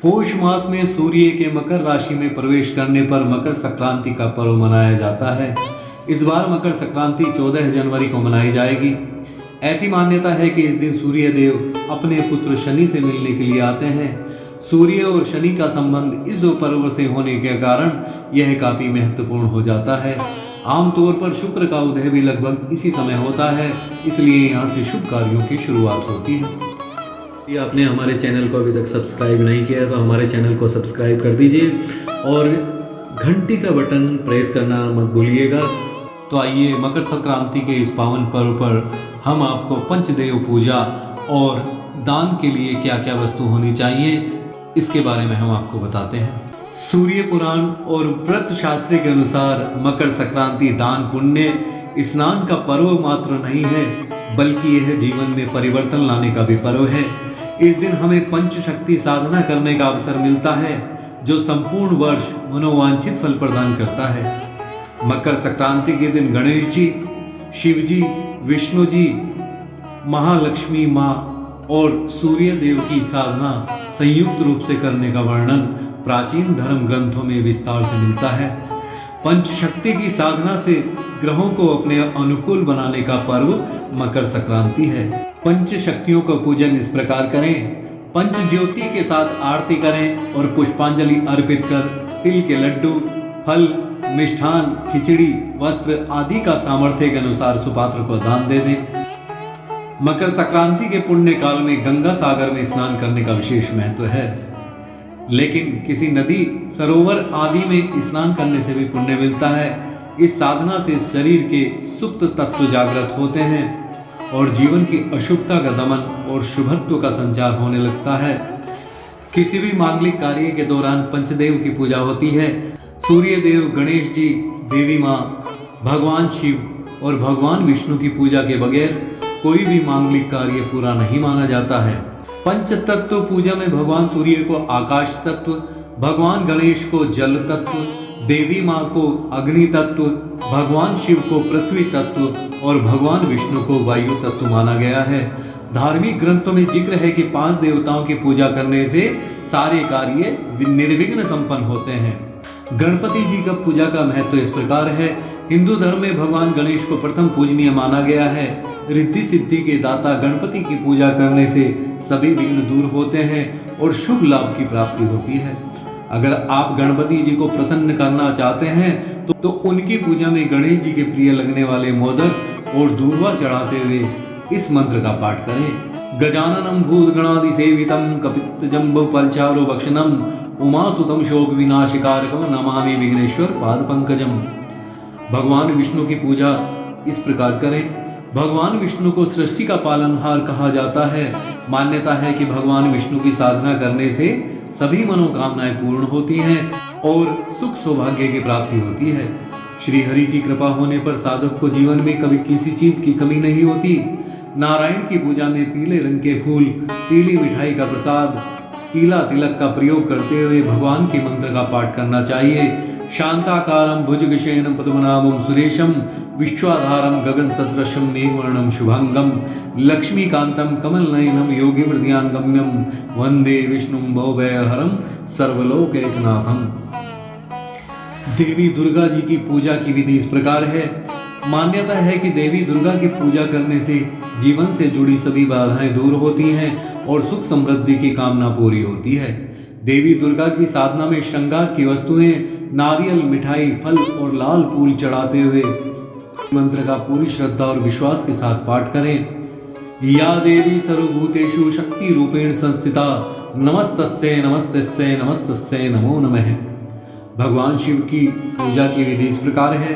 पौष मास में सूर्य के मकर राशि में प्रवेश करने पर मकर संक्रांति का पर्व मनाया जाता है। इस बार मकर संक्रांति 14 जनवरी को मनाई जाएगी। ऐसी मान्यता है कि इस दिन सूर्य देव अपने पुत्र शनि से मिलने के लिए आते हैं। सूर्य और शनि का संबंध इस पर्व से होने के कारण यह काफी महत्वपूर्ण हो जाता है। आमतौर पर शुक्र का उदय भी लगभग इसी समय होता है, इसलिए यहाँ से शुभ कार्यों की शुरुआत होती है। यदि आपने हमारे चैनल को अभी तक सब्सक्राइब नहीं किया तो हमारे चैनल को सब्सक्राइब कर दीजिए और घंटी का बटन प्रेस करना मत भूलिएगा। तो आइए मकर संक्रांति के इस पावन पर्व पर हम आपको पंचदेव पूजा और दान के लिए क्या क्या वस्तु होनी चाहिए इसके बारे में हम आपको बताते हैं। सूर्य पुराण और व्रत शास्त्र के अनुसार मकर संक्रांति दान पुण्य स्नान का पर्व मात्र नहीं है, बल्कि यह जीवन में परिवर्तन लाने का भी पर्व है। इस दिन हमें पंच शक्ति साधना करने का अवसर मिलता है, जो संपूर्ण वर्ष मनोवांछित फल प्रदान करता है। मकर संक्रांति के दिन गणेश जी, शिव जी, विष्णु जी, महालक्ष्मी माँ और सूर्य देव की साधना संयुक्त रूप से करने का वर्णन प्राचीन धर्म ग्रंथों में विस्तार से मिलता है। पंच शक्ति की साधना से ग्रहों को अपने अनुकूल बनाने का पर्व मकर संक्रांति है। पंच शक्तियों का पूजन इस प्रकार करें। पंच ज्योति के साथ आरती करें और पुष्पांजलि अर्पित कर तिल के लड्डू, फल, मिष्ठान, खिचड़ी, वस्त्र आदि का सामर्थ्य के अनुसार सुपात्र को दान दे दें। मकर संक्रांति के पुण्य काल में गंगा सागर में स्नान करने का विशेष महत्व है, लेकिन किसी नदी, सरोवर आदि में स्नान करने से भी पुण्य मिलता है। इस साधना से शरीर के सुप्त तत्व जागृत होते हैं और जीवन की अशुभता का दमन और शुभत्व का संचार होने लगता है। किसी भी मांगलिक कार्य के दौरान पंचदेव की पूजा होती है। सूर्य देव, गणेश जी, देवी माँ, भगवान शिव और भगवान विष्णु की पूजा के बगैर कोई भी मांगलिक कार्य पूरा नहीं माना जाता है। पंच तत्व पूजा में भगवान सूर्य को आकाश तत्व, भगवान गणेश को जल तत्व, देवी माँ को अग्नि तत्व, भगवान शिव को पृथ्वी तत्व और भगवान विष्णु को वायु तत्व माना गया है। धार्मिक ग्रंथों में जिक्र है कि 5 देवताओं की पूजा करने से सारे कार्य निर्विघ्न संपन्न होते हैं। गणपति जी का पूजा का महत्व इस प्रकार है। हिंदू धर्म में भगवान गणेश को प्रथम पूजनीय माना गया है। रिद्धि सिद्धि के दाता गणपति की पूजा करने से सभी विघ्न दूर होते हैं और शुभ लाभ की प्राप्ति होती है। अगर आप गणपति जी को प्रसन्न करना चाहते हैं तो उनकी पूजा में गणेश जी के प्रिय लगने वाले मोदक और दूर्वा चढ़ाते हुए इस मंत्र का पाठ करें। गजाननम भूतगणादि सेवितम कपित्त जम्बो पलचारो भक्षणम उमासुतम शोक विनाशकारकम नमामि विघ्नेश्वर पाद पंकजम। भगवान विष्णु की पूजा इस प्रकार करें। भगवान विष्णु को सृष्टि का पालनहार कहा जाता है। मान्यता है कि भगवान विष्णु की साधना करने से सभी मनोकामनाएं पूर्ण होती हैं और सुख सौभाग्य की प्राप्ति होती है। श्री हरि की कृपा होने पर साधक को जीवन में कभी किसी चीज की कमी नहीं होती। नारायण की पूजा में पीले रंग के फूल, पीली मिठाई का प्रसाद, पीला तिलक का प्रयोग करते हुए भगवान के मंत्र का पाठ करना चाहिए। शांताकारं भुजगशयनं पद्मनाभं सुरेशं विश्वाधारं गगन सदृशं मेघवर्णं शुभांगं लक्ष्मीकांतं कमलनयनं योगिवृद्धियान गम्यं वंदे विष्णुं भवभयहरं सर्वलोकैकनाथं। देवी दुर्गा जी की पूजा की विधि इस प्रकार है। मान्यता है कि देवी दुर्गा की पूजा करने से जीवन से जुड़ी सभी बाधाएं दूर होती हैं और सुख समृद्धि की कामना पूरी होती है। देवी दुर्गा की साधना में श्रृंगार की वस्तुएं, नारियल, मिठाई, फल और लाल फूल चढ़ाते हुए मंत्र का पूरी श्रद्धा और विश्वास के साथ पाठ करें। या देवी सर्वभूतेषु शक्ति रूपेण संस्थिता नमस्तस्यै नमस्तस्यै नमस्तस्यै नमो नमः। भगवान शिव की पूजा की विधि इस प्रकार है।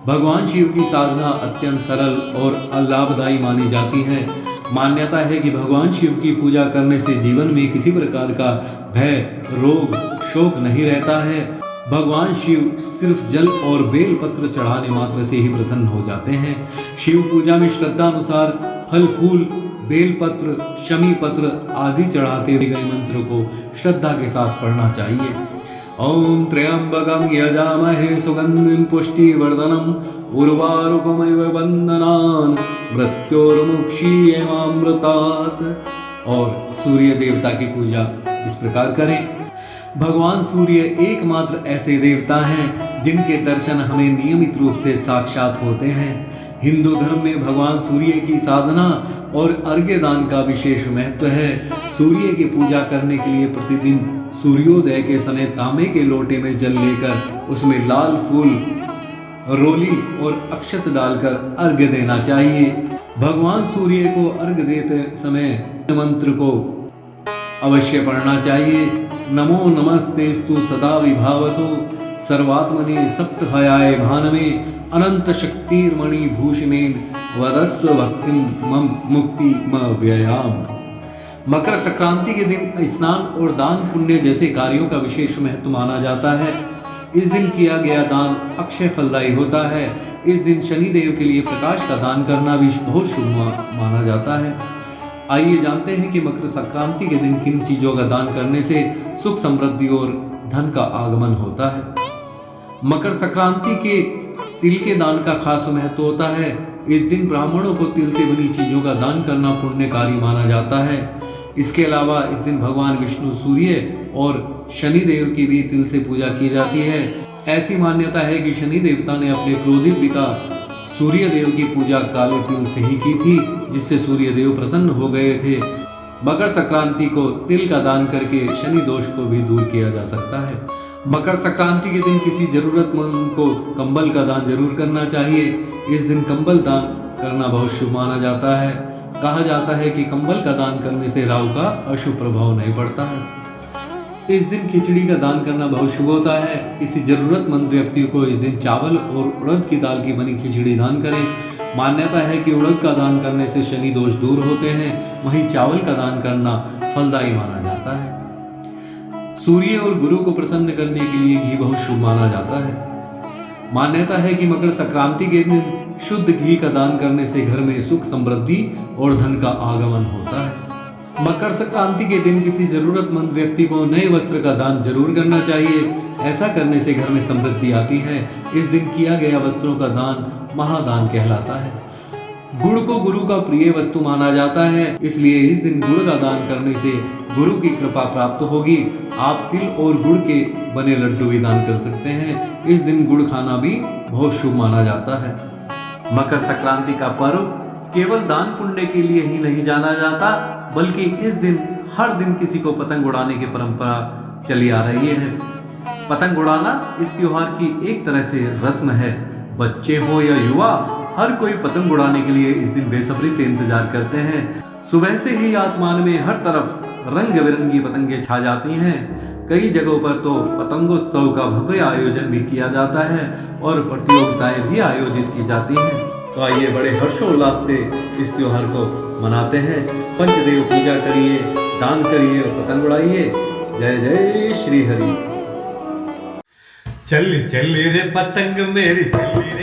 भगवान शिव की साधना अत्यंत सरल और लाभदायी मानी जाती है। मान्यता है कि भगवान शिव की पूजा करने से जीवन में किसी प्रकार का भय, रोग, शोक नहीं रहता है। भगवान शिव सिर्फ जल और बेल पत्र चढ़ाने मात्र से ही प्रसन्न हो जाते हैं। शिव पूजा में श्रद्धा अनुसार फल फूल, बेल पत्र, शमी पत्र आदि चढ़ाते हुए गए मंत्र को श्रद्धा के साथ पढ़ना चाहिए। ओम त्र्यंबकं यजामहे सुगंधिं पुष्टिवर्धनम् उर्वारुकमिव बन्धनान् मृत्योर्मुक्षीयमामृतात्। और सूर्य देवता की पूजा इस प्रकार करें। भगवान सूर्य एकमात्र ऐसे देवता हैं जिनके दर्शन हमें नियमित रूप से साक्षात होते हैं। हिंदू धर्म में भगवान सूर्य की साधना और अर्घ्य दान का विशेष महत्व है। सूर्य की पूजा करने के लिए प्रतिदिन सूर्योदय के समय तांबे के लोटे में जल लेकर उसमें लाल फूल, रोली और अक्षत डालकर अर्घ्य देना चाहिए। भगवान सूर्य को अर्घ्य देते समय मंत्र को अवश्य पढ़ना चाहिए। नमो नमस्तेस्तु सदा विभावसो सर्वात्मने सप्तहयाय भानवे अनंत शक्तिर्मणि भूषणेन वदस्व भक्तिम मम मुक्ति म व्ययाम। मकर संक्रांति के दिन स्नान और दान पुण्य जैसे कार्यों का विशेष महत्व माना जाता है। इस दिन किया गया दान अक्षय फलदायी होता है। इस दिन शनि देव के लिए प्रकाश का दान करना भी बहुत शुभ माना जाता है। आइए जानते हैं कि मकर संक्रांति के दिन किन चीजों का दान करने से सुख समृद्धि और धन का आगमन होता है। मकर संक्रांति के तिल के दान का खास महत्व होता है। इस दिन ब्राह्मणों को तिल से बनी चीजों का दान करना पुण्यकारी माना जाता है। इसके अलावा इस दिन भगवान विष्णु, सूर्य और शनि देव की भी तिल से पूजा की जाती है। ऐसी मान्यता है कि शनि देवता ने अपने क्रोधित पिता सूर्य देव की पूजा काले तिल से ही की थी, जिससे सूर्य देव प्रसन्न हो गए थे। मकर संक्रांति को तिल का दान करके शनि दोष को भी दूर किया जा सकता है। मकर संक्रांति के दिन किसी जरूरतमंद को कंबल का दान जरूर करना चाहिए। इस दिन कंबल दान करना बहुत शुभ माना जाता है। कहा जाता है कि कंबल का दान करने से राहु का अशुभ प्रभाव नहीं पड़ता है। इस दिन खिचड़ी का दान करना बहुत शुभ होता है। किसी जरूरतमंद व्यक्ति को इस दिन चावल और उड़द की दाल की बनी खिचड़ी दान करें। मान्यता है कि उड़द का दान करने से शनि दोष दूर होते हैं, वहीं चावल का दान करना फलदायी माना जाता है। सूर्य और गुरु को प्रसन्न करने के लिए घी बहुत शुभ माना जाता है। मान्यता है कि मकर संक्रांति के दिन शुद्ध घी का दान करने से घर में सुख समृद्धि और धन का आगमन होता है। मकर संक्रांति के दिन किसी जरूरतमंद व्यक्ति को नए वस्त्र का दान जरूर करना चाहिए। ऐसा करने से घर में समृद्धि आती है। इस दिन किया गया वस्त्रों का दान महादान कहलाता है। गुड़ को गुरु का प्रिय वस्तु माना जाता है, इसलिए इस दिन गुड़ का दान करने से गुरु की कृपा प्राप्त होगी। आप तिल और गुड़ के बने लड्डू भी दान कर सकते हैं। इस दिन गुड़ खाना भी बहुत शुभ माना जाता है। मकर संक्रांति का पर्व केवल दान पुण्य के लिए ही नहीं जाना जाता, बल्कि इस दिन हर दिन किसी को पतंग उड़ाने की परंपरा चली आ रही है। पतंग उड़ाना इस त्योहार की एक तरह से रस्म है। बच्चे हो या युवा, हर कोई पतंग उड़ाने के लिए इस दिन बेसब्री से इंतजार करते हैं। सुबह से ही आसमान में हर तरफ रंग बिरंगी पतंगे छा जाती हैं। कई जगहों पर तो पतंगोत्सव का भव्य आयोजन भी किया जाता है और प्रतियोगिताएं भी आयोजित की जाती हैं। तो आइए बड़े हर्षोल्लास से इस त्योहार को मनाते हैं। पंचदेव पूजा करिए, दान करिए और पतंग उड़ाइए। जय जय श्री हरि। चल चल रे पतंग मेरी चली